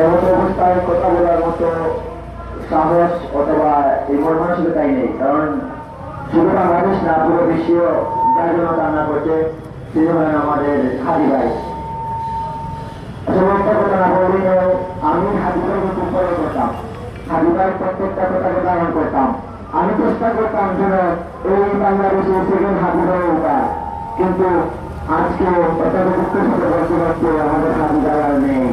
এমন অবস্থায় কথা বলার মতো সাহস অথবা এই মন মানসিকতাই নেই। কারণ শুধু বাংলাদেশ না, পুরো বিশ্ব যার জন্য কান্না করছে তিনি হলেন আমাদের হাজি ভাই। আসলে একটা কথা না বললেও আমি হাজি ভাইকে খুব ফলো করতাম, হাজি ভাই প্রত্যেকটা কথাকে পালন করতাম। আমি চেষ্টা করতাম যেন এই বাংলাদেশের সেকেন্ড হাজি ভাই ওঠা, কিন্তু আজকে অত্যন্ত দুঃখের সাথে বলতে পারছি আমাদের হাজি ভাই আর নেই।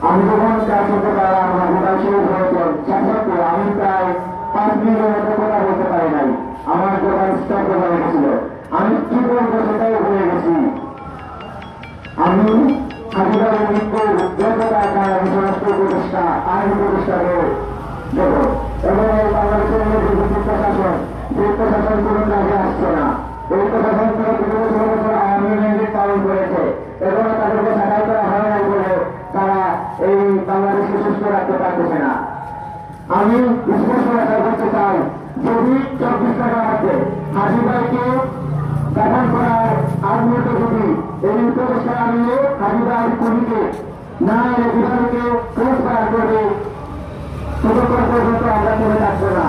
আমি যখন কাজ করতে পারলাম হাজি ভাই শুরু হয়েছেন, সাথে আমি প্রায় 5 মিনিটের মতো কথা বলতে পারি নাই। আমার দোকান স্তব্ধ হয়ে গেছিল, আমি কি বলবো সেটাই ভুলে গেছি। আমি হাজি ভাইয়ের মৃত্যুর যোগ্যতা আমি সমস্ত উপদেষ্টা আইন উপদেষ্টাকে দেব, এবং এই বাংলাদেশের মধ্যে প্রশাসন যে প্রশাসন কোনো কাজে আসছে না, এই প্রশাসন থেকে 15 বছর আওয়ামী লীগের পালন করেছে এবং তাদেরকে ছাঁটাই করা হয় নাই বলে তারা এই বাংলাদেশকে সুস্থ রাখতে পারতেছে না। আমি স্পষ্ট কথা বলতে চাই, যদি 24 টাকা আছে হাজি ভাইকে গঠন করার আগ্রহকে যদি এই উপদেষ্টা আনিয়ে হাজি ভাইয়ের খুনিকে না এনে বিভাগকে ক্লোজ করা করবে, ততক্ষণ পর্যন্ত আমরা করে থাকবো না।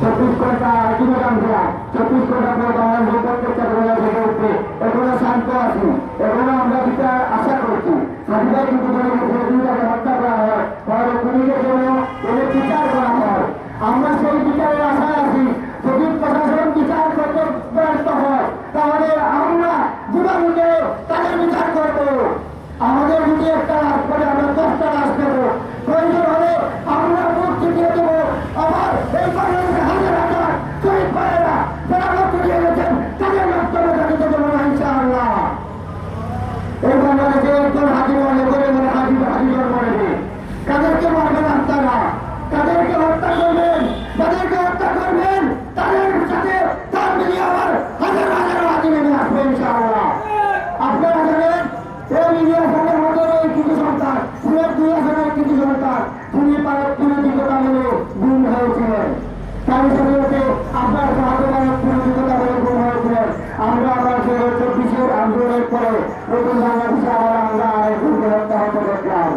24 ঘন্টা আলটিমেটাম দিলাম, 24 ঘন্টা পর বাংলাদেশের প্রত্যেকটা ঘটনা থেকে উঠবে। এখনো শান্ত আছি, এখনো আমরা বিচার আশা করছি। হাজি ভাই কিন্তু তাকে হত্যা করা হয়, তাহলে খুনিকে যেন এদের বিচার করা হয়। আমরা সেই বিচারের আশায় আছি। যদি প্রশাসন বিচার করতে ব্যর্থ হয় তাহলে আমরা জীবনে তাদের বিচার করবো। আমাদের যদি একটা রাজ করে আমরা 10টা রাজ করবো, প্রয়োজন হলে আমরা মুক্তি দিয়ে দেবো। আবার এই বাংলাদেশে হাজার হাজার শহীদ ভাইয়েরা যারা রক্ত দিয়ে গেছেন তাদের রক্তটা দিতে দেবো না ইনশাআল্লাহ। এই বাংলাদেশে একজন হাজি মনে করে মনে হাজি মনে নেই। কাদেরকে মারবেন আপনারা, তাদেরকে হত্যা করবেন, তাদেরকে হত্যা করবেন, তাদের সাথে তার মিলিয়ে আবার হাজার হাজার হাজি নেমে আসবে ইনশাআল্লাহ। আপনারা জানেন এই ইলিয়াসের মতো এই কিছু সন্তান, সিলেট 2 আসনের কিছু সন্তান তিনি পুনর্জিকতা বলে গুম হয়েছিলেন, তার সাথে আপনার সহযোগিতা পুনর্জিকতা বলে গুম হয়েছিলেন। আমরা আবার 24 আন্দোলনের পরে নতুন বাংলাদেশে আবার আমরা আরেকজনকে হত্যা হতে দেখলাম।